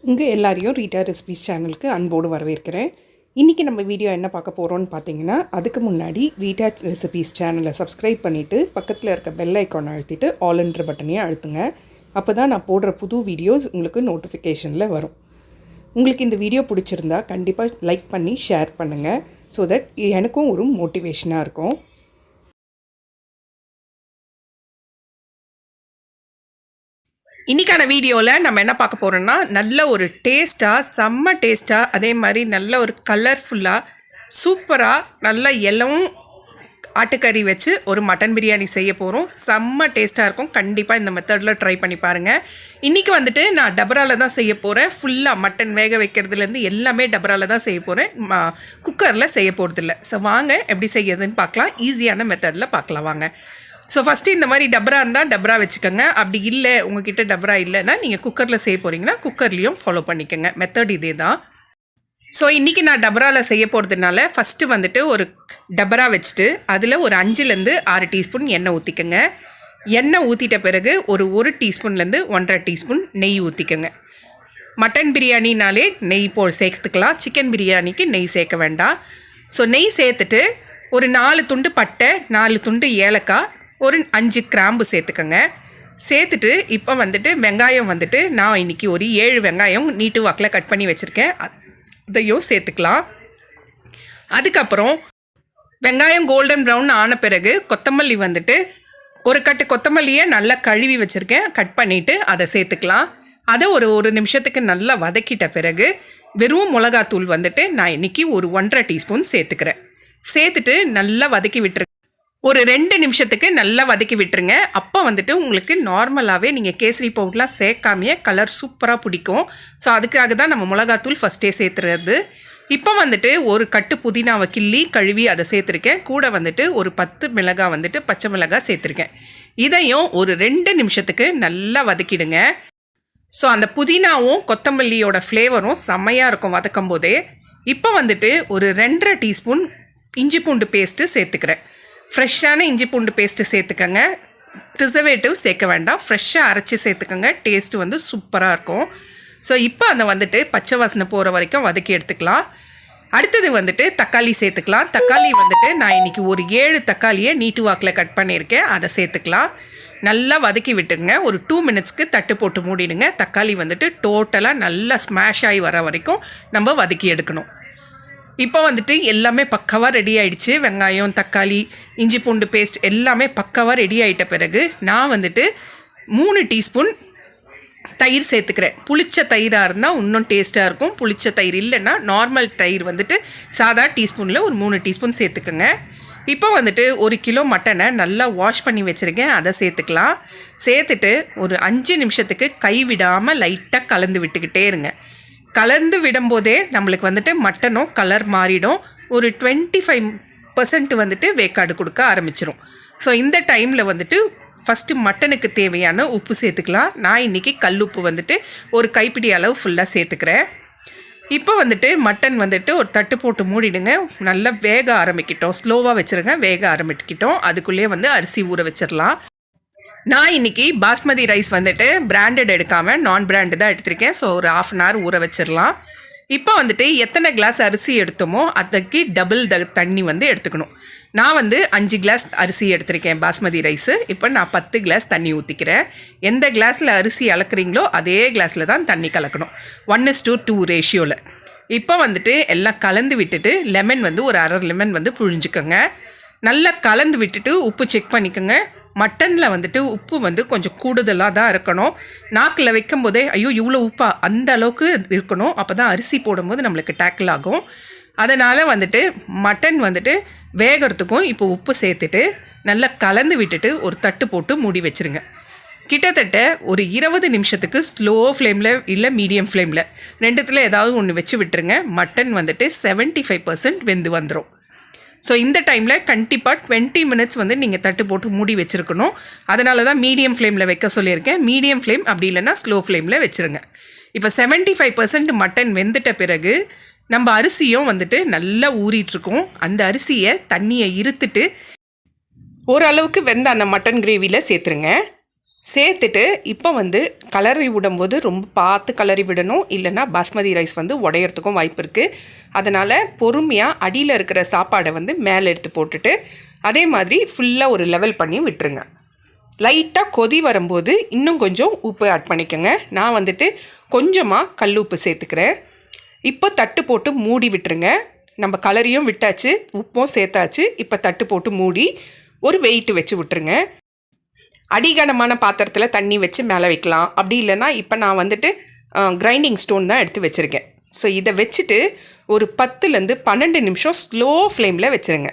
உங்கள் எல்லாரையும் Rita recipes சேனலுக்கு அன்போடு வரவேற்கிறேன். இன்றைக்கி நம்ம வீடியோ என்ன பார்க்க போகிறோன்னு பார்த்தீங்கன்னா, அதுக்கு முன்னாடி ரீட்டா ரெசிபீஸ் சேனலை சப்ஸ்கிரைப் பண்ணிவிட்டு பக்கத்தில் இருக்க பெல் ஐக்கான் அழுத்திட்டு ஆல்ன்ற பட்டனையும் அழுத்துங்க. அப்போ தான் நான் போடுற புது வீடியோஸ் உங்களுக்கு நோட்டிஃபிகேஷனில் வரும். உங்களுக்கு இந்த வீடியோ பிடிச்சிருந்தா கண்டிப்பாக லைக் பண்ணி ஷேர் பண்ணுங்கள். ஸோ தட் எனக்கும் ஒரு மோட்டிவேஷனாக இருக்கும். இன்றைக்கான வீடியோவில் நம்ம என்ன பார்க்க போகிறோன்னா, நல்ல ஒரு டேஸ்ட்டாக, செம்ம டேஸ்ட்டாக, அதே மாதிரி நல்ல ஒரு கலர்ஃபுல்லாக, சூப்பராக, நல்ல எல்லாம் ஆட்டுக்கறி வச்சு ஒரு மட்டன் பிரியாணி செய்ய போகிறோம். செம்ம டேஸ்ட்டாக இருக்கும். கண்டிப்பாக இந்த மெத்தடில் ட்ரை பண்ணி பாருங்கள். இன்றைக்கி வந்துட்டு நான் டபராவில் தான் செய்ய போகிறேன். ஃபுல்லாக மட்டன் வேக வைக்கிறதுலேருந்து எல்லாமே டபராவில் தான் செய்ய போகிறேன். குக்கரில் செய்ய போகிறதில்ல. ஸோ வாங்க எப்படி செய்யறதுன்னு பார்க்கலாம். ஈஸியான மெத்தடில் பார்க்கலாம் வாங்க. ஸோ ஃபஸ்ட்டு இந்த மாதிரி டபரா இருந்தால் டபரா வச்சுக்கோங்க. அப்படி இல்லை உங்ககிட்ட டபரா இல்லைன்னா நீங்கள் குக்கரில் செய்ய போகிறீங்கன்னா குக்கர்லேயும் ஃபாலோ பண்ணிக்கோங்க. மெத்தட் இதே தான். ஸோ இன்றைக்கி நான் டபராவில் செய்ய போகிறதுனால ஃபஸ்ட்டு வந்துட்டு ஒரு டபரா வச்சுட்டு அதில் ஒரு 5-6 டீஸ்பூன் எண்ணெய் ஊற்றிக்கோங்க. எண்ணெய் ஊற்றிட்ட பிறகு ஒரு டீஸ்பூன்லேருந்து 1.5 டீஸ்பூன் நெய் ஊற்றிக்கோங்க. மட்டன் பிரியாணினாலே நெய் சேர்த்துக்கலாம். சிக்கன் பிரியாணிக்கு நெய் சேர்க்க வேண்டாம். ஸோ நெய் சேர்த்துட்டு ஒரு 4 துண்டு பட்டை, 4 துண்டு ஏலக்காய், ஒரு 5 கிராம்பு சேர்த்துக்கோங்க. சேர்த்துட்டு இப்போ வந்துட்டு வெங்காயம் வந்துட்டு நான் இன்றைக்கி ஒரு 7 வெங்காயம் நீட்டு வாக்கில் கட் பண்ணி வச்சுருக்கேன். அதையும் சேர்த்துக்கலாம். அதுக்கப்புறம் வெங்காயம் கோல்டன் ப்ரௌன் ஆன பிறகு கொத்தமல்லி வந்துட்டு ஒரு கட்டு கொத்தமல்லியை நல்லா கழுவி வச்சுருக்கேன். கட் பண்ணிவிட்டு அதை சேர்த்துக்கலாம். அதை ஒரு நிமிஷத்துக்கு நல்லா வதக்கிட்ட பிறகு வெறும் மிளகாத்தூள் வந்துட்டு நான் இன்றைக்கி ஒரு 1.5 டீஸ்பூன் சேர்த்துக்கிறேன். சேர்த்துட்டு நல்லா வதக்கி விட்டுருங்க. ஒரு 2 நிமிஷத்துக்கு நல்லா வதக்கி விட்டுருங்க. அப்போ வந்துட்டு உங்களுக்கு நார்மலாகவே நீங்கள் கேசரி பவுடர்லாம் சேர்க்காமையே கலர் சூப்பராக பிடிக்கும். ஸோ அதுக்காக தான் நம்ம மிளகாத்தூள் ஃபஸ்ட்டே சேர்த்துறது. இப்போ வந்துட்டு ஒரு கட்டு புதினாவை கிள்ளி கழுவி அதை சேர்த்துருக்கேன். கூட வந்துட்டு ஒரு 10 மிளகாய் வந்துட்டு பச்சை மிளகாய் சேர்த்துருக்கேன். இதையும் ஒரு 2 நிமிஷத்துக்கு நல்லா வதக்கிடுங்க. ஸோ அந்த புதினாவும் கொத்தமல்லியோட ஃப்ளேவரும் செம்மையாக இருக்கும் வதக்கும் போதே. இப்போ வந்துட்டு ஒரு 2.5 டீஸ்பூன் இஞ்சி பூண்டு பேஸ்ட்டு சேர்த்துக்கிறேன். ஃப்ரெஷ்ஷான இஞ்சி பூண்டு பேஸ்ட்டு சேர்த்துக்கோங்க. ப்ரிசர்வேட்டிவ் சேர்க்க வேண்டாம். ஃப்ரெஷ்ஷாக அரைச்சி சேர்த்துக்கோங்க. டேஸ்ட்டு வந்து சூப்பராக இருக்கும். ஸோ இப்போ அதை வந்துட்டு பச்சை வாசனை போகிற வரைக்கும் வதக்கி எடுத்துக்கலாம். அடுத்தது வந்துட்டு தக்காளி சேர்த்துக்கலாம். தக்காளி வந்துட்டு நான் இன்றைக்கி ஒரு 7 தக்காளியை நீட்டு வாக்கில் கட் பண்ணியிருக்கேன். அதை சேர்த்துக்கலாம். நல்லா வதக்கி விட்டுருங்க. ஒரு 2 மினிட்ஸ்க்கு தட்டு போட்டு மூடிடுங்க. தக்காளி வந்துட்டு டோட்டலாக நல்லா ஸ்மாஷ் ஆகி வர வரைக்கும் நம்ம வதக்கி எடுக்கணும். இப்போ வந்துட்டு எல்லாமே பக்காவாக ரெடி ஆகிடுச்சு. வெங்காயம், தக்காளி, இஞ்சி பூண்டு பேஸ்ட் எல்லாமே பக்காவாக ரெடி ஆகிட்ட பிறகு நான் வந்துட்டு 3 டீஸ்பூன் தயிர் சேர்த்துக்கிறேன். புளிச்ச தயிராக இருந்தால் இன்னும் டேஸ்ட்டாக இருக்கும். புளிச்ச தயிர் இல்லைன்னா நார்மல் தயிர் வந்துட்டு சாதா டீஸ்பூனில் ஒரு 3 டீஸ்பூன் சேர்த்துக்கோங்க. இப்போ வந்துட்டு 1 கிலோ மட்டனை நல்லா வாஷ் பண்ணி வச்சுருக்கேன். அதை சேர்த்துக்கலாம். சேர்த்துட்டு ஒரு 5 நிமிஷத்துக்கு கைவிடாமல் லைட்டாக கலந்து விட்டுக்கிட்டே இருங்க. கலந்து விடும்போதே நம்மளுக்கு வந்துட்டு மட்டனும் கலர் மாறிடும். ஒரு 25% வந்துட்டு வேக்காடு கொடுக்க ஆரம்பிச்சிடும். ஸோ இந்த டைமில் வந்துட்டு ஃபஸ்ட்டு மட்டனுக்கு தேவையான உப்பு சேர்த்துக்கலாம். நான் இன்றைக்கி கல் உப்பு வந்துட்டு ஒரு கைப்பிடி அளவு ஃபுல்லாக சேர்த்துக்கிறேன். இப்போ வந்துட்டு மட்டன் வந்துட்டு ஒரு தட்டு போட்டு மூடிடுங்க. நல்லா வேக ஆரம்பிக்கிட்டோம். ஸ்லோவாக வச்சுருங்க. வேக ஆரம்பிக்கிட்டோம். அதுக்குள்ளேயே வந்து அரிசி ஊற வச்சிடலாம். நான் இன்றைக்கி பாஸ்மதி ரைஸ் வந்துட்டு பிராண்டட் எடுக்காமல் நான் பிராண்டு தான் எடுத்திருக்கேன். ஸோ ஒரு 1/2 hour ஊற வச்சிடலாம். இப்போ வந்துட்டு எத்தனை கிளாஸ் அரிசி எடுத்தோமோ அதுக்கு டபுள் தண்ணி வந்து எடுத்துக்கணும். நான் வந்து 5 கிளாஸ் அரிசி எடுத்திருக்கேன் பாஸ்மதி ரைஸு. இப்போ நான் 10 கிளாஸ் தண்ணி ஊற்றிக்கிறேன். எந்த கிளாஸில் அரிசி அளக்குறீங்களோ அதே கிளாஸில் தான் தண்ணி கலக்கணும். 1:2 ரேஷியோவில். இப்போ வந்துட்டு எல்லாம் கலந்து விட்டுட்டு லெமன் வந்து ஒரு 1/2 லெமன் வந்து புழிஞ்சிக்கோங்க. நல்லா கலந்து விட்டுட்டு உப்பு செக் பண்ணிக்கோங்க. மட்டனில் வந்துட்டு உப்பு வந்து கொஞ்சம் கூடுதலாக தான் இருக்கணும். நாக்கில் வைக்கும் போதே ஐயோ இவ்வளோ உப்பா அந்த அளவுக்கு இருக்கணும். அப்போ தான் அரிசி போடும்போது நம்மளுக்கு டேக்கிள் ஆகும். அதனால் வந்துட்டு மட்டன் வந்துட்டு வேகிறதுக்கும் இப்போ உப்பு சேர்த்துட்டு நல்லா கலந்து விட்டுட்டு ஒரு தட்டு போட்டு மூடி வச்சுருங்க. கிட்டத்தட்ட ஒரு 20 நிமிஷத்துக்கு ஸ்லோ ஃப்ளேமில் இல்லை மீடியம் ஃப்ளேமில் ரெண்டுத்தில் ஏதாவது ஒன்று வச்சு விட்டுருங்க. மட்டன் வந்துட்டு 75% வெந்து வந்துடும். ஸோ இந்த டைமில் கண்டிப்பாக 20 மினிட்ஸ் வந்து நீங்கள் தட்டு போட்டு மூடி வச்சுருக்கணும். அதனால தான் மீடியம் ஃப்ளேமில் வைக்க சொல்லியிருக்கேன். மீடியம் ஃப்ளேம் அப்படி இல்லைன்னா ஸ்லோ ஃப்ளேமில் வச்சுருங்க. இப்போ 75% மட்டன் வெந்துட்ட பிறகு நம்ம அரிசியும் வந்துட்டு நல்லா ஊறிட்டுருக்கோம். அந்த அரிசியை தண்ணியை இருத்துட்டு ஓரளவுக்கு வெந்த அந்த மட்டன் கிரேவியில் சேர்த்துருங்க. சேர்த்துட்டு இப்போ வந்து கலரி விடும்போது ரொம்ப பார்த்து கலரி விடணும், இல்லைன்னா பாஸ்மதி ரைஸ் வந்து உடையறதுக்கும் வாய்ப்பு இருக்குது. அதனால் பொறுமையாக அடியில் இருக்கிற சாப்பாடை வந்து மேலே எடுத்து போட்டுட்டு அதே மாதிரி ஃபுல்லாக ஒரு லெவல் பண்ணி விட்டுருங்க. லைட்டாக கொதி வரும்போது இன்னும் கொஞ்சம் உப்பு ஆட் பண்ணிக்கோங்க. நான் வந்துட்டு கொஞ்சமாக கல் உப்பு சேர்த்துக்கிறேன். இப்போ தட்டு போட்டு மூடி விட்டுருங்க. நம்ம கலரியும் விட்டாச்சு, உப்பும் சேர்த்தாச்சு. இப்போ தட்டு போட்டு மூடி ஒரு வெயிட் வச்சு விட்டுருங்க. அடிகனமான பாத்திரத்தில் தண்ணி வச்சு மேலே வைக்கலாம். அப்படி இல்லைன்னா இப்போ நான் வந்துட்டு கிரைண்டிங் ஸ்டோன் தான் எடுத்து வச்சுருக்கேன். ஸோ இதை வச்சுட்டு ஒரு 10லேருந்து 12 நிமிஷம் ஸ்லோ ஃப்ளேமில் வச்சுருங்க.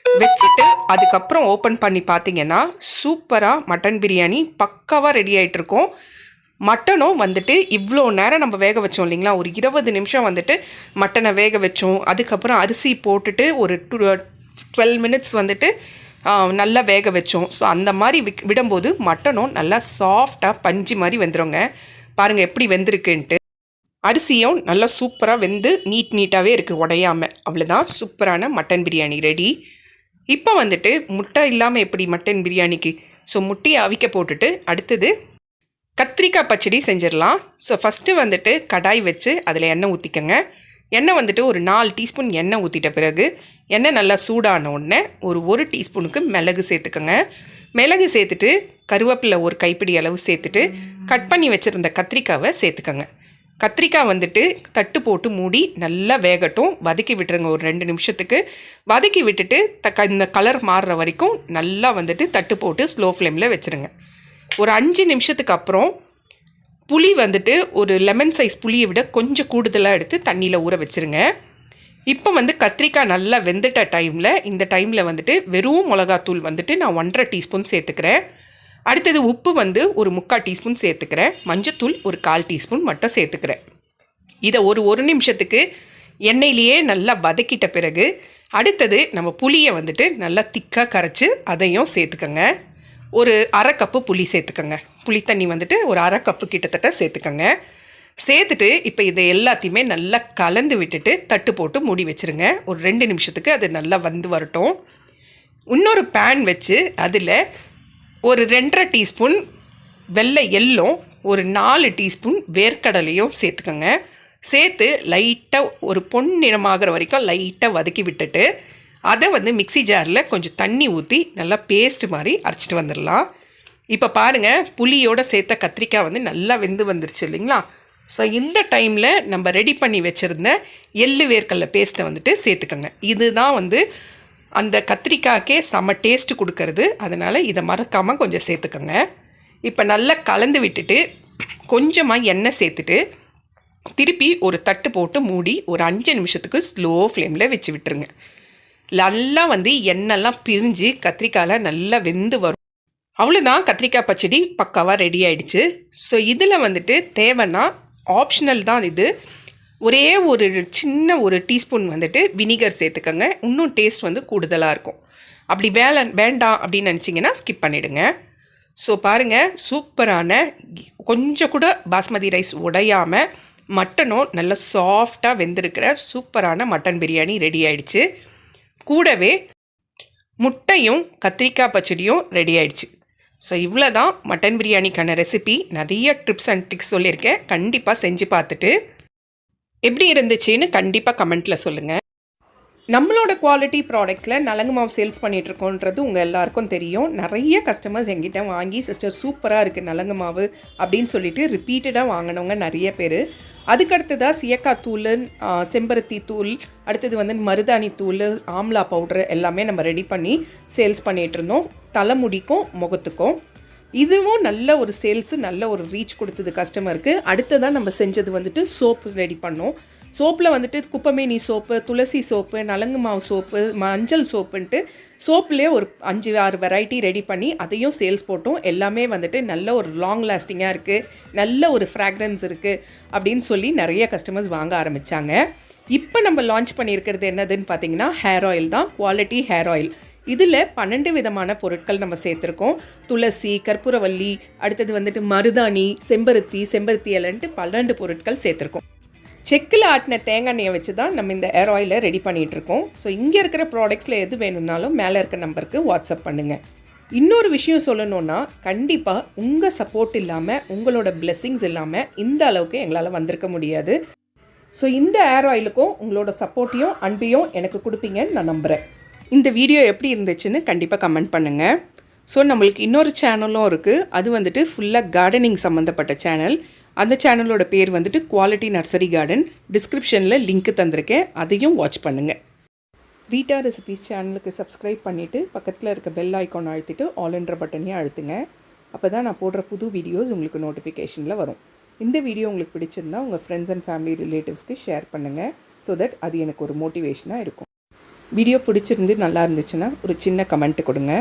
வச்சுட்டு அதுக்கப்புறம் ஓப்பன் பண்ணி பார்த்தீங்கன்னா சூப்பராக மட்டன் பிரியாணி பக்காவாக ரெடி ஆகிட்ருக்கோம். மட்டனும் வந்துட்டு இவ்வளோ நேரம் நம்ம வேக வச்சோம் இல்லைங்களா, ஒரு 20 நிமிஷம் வந்துட்டு மட்டனை வேக வச்சோம். அதுக்கப்புறம் அரிசி போட்டுட்டு ஒரு 12 மினிட்ஸ் வந்துட்டு நல்லா வேக வச்சோம். ஸோ அந்த மாதிரி விடும்போது மட்டனும் நல்லா சாஃப்டாக பஞ்சு மாதிரி வெந்துடுங்க. பாருங்கள் எப்படி வெந்திருக்குன்ட்டு. அரிசியும் நல்லா சூப்பராக வெந்து நீட்டாகவே இருக்குது, உடையாமல். அவ்வளோதான், சூப்பரான மட்டன் பிரியாணி ரெடி. இப்போ வந்துட்டு முட்டை இல்லாமல் எப்படி மட்டன் பிரியாணிக்கு, ஸோ முட்டையை அவிக்க போட்டுட்டு அடுத்தது கத்திரிக்காய் பச்சடி செஞ்சிடலாம். ஸோ ஃபஸ்ட்டு வந்துட்டு கடாய் வச்சு அதில் எண்ணெய் ஊற்றிக்கங்க. எண்ணெய் வந்துட்டு ஒரு 4 டீஸ்பூன் எண்ணெய் ஊற்றிட்ட பிறகு எண்ணெய் நல்லா சூடான உடனே ஒரு டீஸ்பூனுக்கு மிளகு சேர்த்துக்கோங்க. மிளகு சேர்த்துட்டு கருவேப்பிலை ஒரு கைப்பிடி அளவு சேர்த்துட்டு கட் பண்ணி வச்சுருந்த கத்திரிக்காவை சேர்த்துக்கோங்க. கத்திரிக்காய் வந்துட்டு தட்டு போட்டு மூடி நல்லா வேகட்டும், வதக்கி விட்டுருங்க ஒரு 2 நிமிஷத்துக்கு. வதக்கி விட்டுட்டு இந்த கலர் மாறுற வரைக்கும் நல்லா வந்துட்டு தட்டு போட்டு ஸ்லோ ஃப்ளேமில் வச்சுருங்க. ஒரு 5 நிமிஷத்துக்கு அப்புறம் புளி வந்துட்டு ஒரு லெமன் சைஸ் புளியை விட கொஞ்சம் கூடுதலாக எடுத்து தண்ணியில் ஊற வச்சுருங்க. இப்போ வந்து கத்திரிக்காய் நல்லா வெந்துட்ட இந்த டைமில் வந்துட்டு வெறும் மிளகாத்தூள் வந்துட்டு நான் 1.5 டீஸ்பூன் சேர்த்துக்கிறேன். அடுத்தது உப்பு வந்து ஒரு 3/4 டீஸ்பூன் சேர்த்துக்கிறேன். மஞ்சத்தூள் ஒரு 1/4 டீஸ்பூன் மட்டும் சேர்த்துக்கிறேன். இதை ஒரு நிமிஷத்துக்கு எண்ணெயிலேயே நல்லா வதக்கிட்ட பிறகு அடுத்தது நம்ம புளியை வந்துட்டு நல்லா திக்காக கரைச்சி அதையும் சேர்த்துக்கோங்க. ஒரு 1/2 கப்பு புளி சேர்த்துக்கோங்க. புளி தண்ணி வந்துட்டு ஒரு 1/2 கப்பு கிட்டத்தட்ட சேர்த்துக்கோங்க. சேர்த்துட்டு இப்போ இதை எல்லாத்தையுமே நல்லா கலந்து விட்டுட்டு தட்டு போட்டு மூடி வச்சுருங்க. ஒரு 2 நிமிஷத்துக்கு அது நல்லா வரட்டும். இன்னொரு பேன் வச்சு அதில் ஒரு 2.5 டீஸ்பூன் வெள்ளை எள்ளும் ஒரு 4 டீஸ்பூன் வேர்க்கடலையும் சேர்த்துக்கோங்க. சேர்த்து லைட்டாக ஒரு பொன்னிறமாகிற வரைக்கும் லைட்டாக வதக்கி விட்டுட்டு அதை வந்து மிக்ஸி ஜாரில் கொஞ்சம் தண்ணி ஊற்றி நல்லா பேஸ்ட் மாதிரி அரைச்சிட்டு வந்துடலாம். இப்போ பாருங்கள், புளியோடு சேர்த்த கத்திரிக்காய் வந்து நல்லா வெந்து வந்துருச்சு இல்லைங்களா. ஸோ இந்த டைமில் நம்ம ரெடி பண்ணி வச்சுருந்த எள்ளு வேர்க்கடலை பேஸ்ட்டை வந்துட்டு சேர்த்துக்கோங்க. இதுதான் வந்து அந்த கத்திரிக்காய்க்கே செம்ம டேஸ்ட்டு கொடுக்கறது. அதனால் இதை மறக்காமல் கொஞ்சம் சேர்த்துக்கோங்க. இப்போ நல்லா கலந்து விட்டுட்டு கொஞ்சமாக எண்ணெய் சேர்த்துட்டு திருப்பி ஒரு தட்டு போட்டு மூடி ஒரு 5 நிமிஷத்துக்கு ஸ்லோ ஃப்ளேமில் வச்சு விட்டுருங்க. நல்லா வந்து எண்ணெய்லாம் பிரிஞ்சு கத்திரிக்காயில் நல்லா வெந்து வரும். அவ்வளோதான், கத்திரிக்காய் பச்சடி பக்காவாக ரெடி ஆகிடுச்சு. ஸோ இதில் வந்துட்டு தேவைன்னா ஆப்ஷனல் தான் இது, ஒரே ஒரு சின்ன ஒரு டீஸ்பூன் வந்துட்டு வினிகர் சேர்த்துக்கோங்க. இன்னும் டேஸ்ட் வந்து கூடுதலாக இருக்கும். அப்படி வேண்டாம் அப்படின்னு நினச்சிங்கன்னா ஸ்கிப் பண்ணிவிடுங்க. ஸோ பாருங்கள், சூப்பரான கொஞ்சம் கூட பாஸ்மதி ரைஸ் உடையாமல் மட்டனும் நல்லா சாஃப்டாக வெந்திருக்கிற சூப்பரான மட்டன் பிரியாணி ரெடி ஆகிடுச்சு. கூடவே முட்டையும் கத்திரிக்காய் பச்சடியும் ரெடி ஆகிடுச்சு. ஸோ இவ்வளோ தான் மட்டன் பிரியாணிக்கான ரெசிபி. நிறைய டிப்ஸ் அண்ட் ட்ரிக்ஸ் சொல்லியிருக்கேன். கண்டிப்பாக செஞ்சு பார்த்துட்டு எப்படி இருந்துச்சுன்னு கண்டிப்பாக கமெண்ட்டில் சொல்லுங்கள். நம்மளோட குவாலிட்டி ப்ராடக்ட்ஸில் நலங்கு மாவு சேல்ஸ் பண்ணிகிட்ருக்கோன்றது உங்கள் எல்லாருக்கும் தெரியும். நிறைய கஸ்டமர்ஸ் எங்கிட்ட வாங்கி சிஸ்டர் சூப்பராக இருக்குது நலங்கு மாவு அப்படின்னு சொல்லிட்டு ரிப்பீட்டடாக வாங்கினவங்க நிறைய பேர். அதுக்கடுத்ததாக சியக்காய் தூள், செம்பருத்தி தூள், அடுத்தது வந்து மருதாணி தூள், ஆம்லா பவுட்ரு எல்லாமே நம்ம ரெடி பண்ணி சேல்ஸ் பண்ணிகிட்ருந்தோம், தலைமுடிக்கும் முகத்துக்கும். இதுவும் நல்ல ஒரு சேல்ஸு, நல்ல ஒரு ரீச் கொடுத்தது கஸ்டமருக்கு. அடுத்ததாக நம்ம செஞ்சது வந்துட்டு சோப்பு ரெடி பண்ணோம். சோப்பில் வந்துட்டு குப்பமேனி சோப்பு, துளசி சோப்பு, நலங்கு மாவு சோப்பு, மஞ்சள் சோப்புன்ட்டு சோப்புலேயே ஒரு 5-6 வெரைட்டி ரெடி பண்ணி அதையும் சேல்ஸ் போட்டோம். எல்லாமே வந்துட்டு நல்ல ஒரு லாங் லாஸ்டிங்காக இருக்குது, நல்ல ஒரு ஃப்ராக்ரன்ஸ் இருக்குது அப்படின்னு சொல்லி நிறைய கஸ்டமர்ஸ் வாங்க ஆரம்பித்தாங்க. இப்போ நம்ம லான்ச் பண்ணியிருக்கிறது என்னதுன்னு பார்த்தீங்கன்னா ஹேர் ஆயில் தான், குவாலிட்டி ஹேர் ஆயில். இதில் 12 விதமான பொருட்கள் நம்ம சேர்த்துருக்கோம். துளசி, கற்பூரவல்லி, அடுத்தது வந்துட்டு மருதாணி, செம்பருத்தி இலைன்ட்டு 12 பொருட்கள் சேர்த்துருக்கோம். செக்கில் ஆட்டின தேங்காய் எண்ணெயை வச்சு தான் நம்ம இந்த ஹேர் ஆயிலை ரெடி பண்ணிகிட்ருக்கோம். ஸோ இங்கே இருக்கிற ப்ராடக்ட்ஸில் எது வேணும்னாலும் மேலே இருக்க நம்பருக்கு வாட்ஸ்அப் பண்ணுங்கள். இன்னொரு விஷயம் சொல்லணுன்னா, கண்டிப்பாக உங்கள் சப்போர்ட் இல்லாமல், உங்களோட பிளெஸ்ஸிங்ஸ் இல்லாமல் இந்த அளவுக்கு எங்களால் வந்திருக்க முடியாது. ஸோ இந்த ஏர் ஆயிலுக்கும் உங்களோட சப்போர்ட்டையும் அன்பையும் எனக்கு கொடுப்பீங்கன்னு நான் நம்புகிறேன். இந்த வீடியோ எப்படி இருந்துச்சுன்னு கண்டிப்பாக கமெண்ட் பண்ணுங்கள். ஸோ நம்மளுக்கு இன்னொரு சேனலும் இருக்குது. அது வந்துட்டு ஃபுல்லாக கார்டனிங் சம்மந்தப்பட்ட சேனல். அந்த சேனலோட பேர் வந்துட்டு குவாலிட்டி நர்சரி கார்டன். டிஸ்கிரிப்ஷனில் லிங்க் தந்திருக்கேன், அதையும் வாட்ச் பண்ணுங்கள். ரீட்டா ரெசிபீஸ் சேனலுக்கு சப்ஸ்கிரைப் பண்ணிவிட்டு பக்கத்தில் இருக்க பெல் ஐக்கான் அழுத்திட்டு ஆல்ன்ற பட்டனையும் அழுத்துங்க. அப்போ தான் நான் போடுற புது வீடியோஸ் உங்களுக்கு நோட்டிஃபிகேஷனில் வரும். இந்த வீடியோ உங்களுக்கு பிடிச்சிருந்தா உங்கள் ஃப்ரெண்ட்ஸ் அண்ட் ஃபேமிலி ரிலேட்டிவ்ஸ்க்கு ஷேர் பண்ணுங்கள். ஸோ தட் அது எனக்கு ஒரு மோட்டிவேஷனாக இருக்கும். வீடியோ பிடிச்சிருந்து நல்லா இருந்துச்சுன்னா ஒரு சின்ன கமெண்ட் கொடுங்க.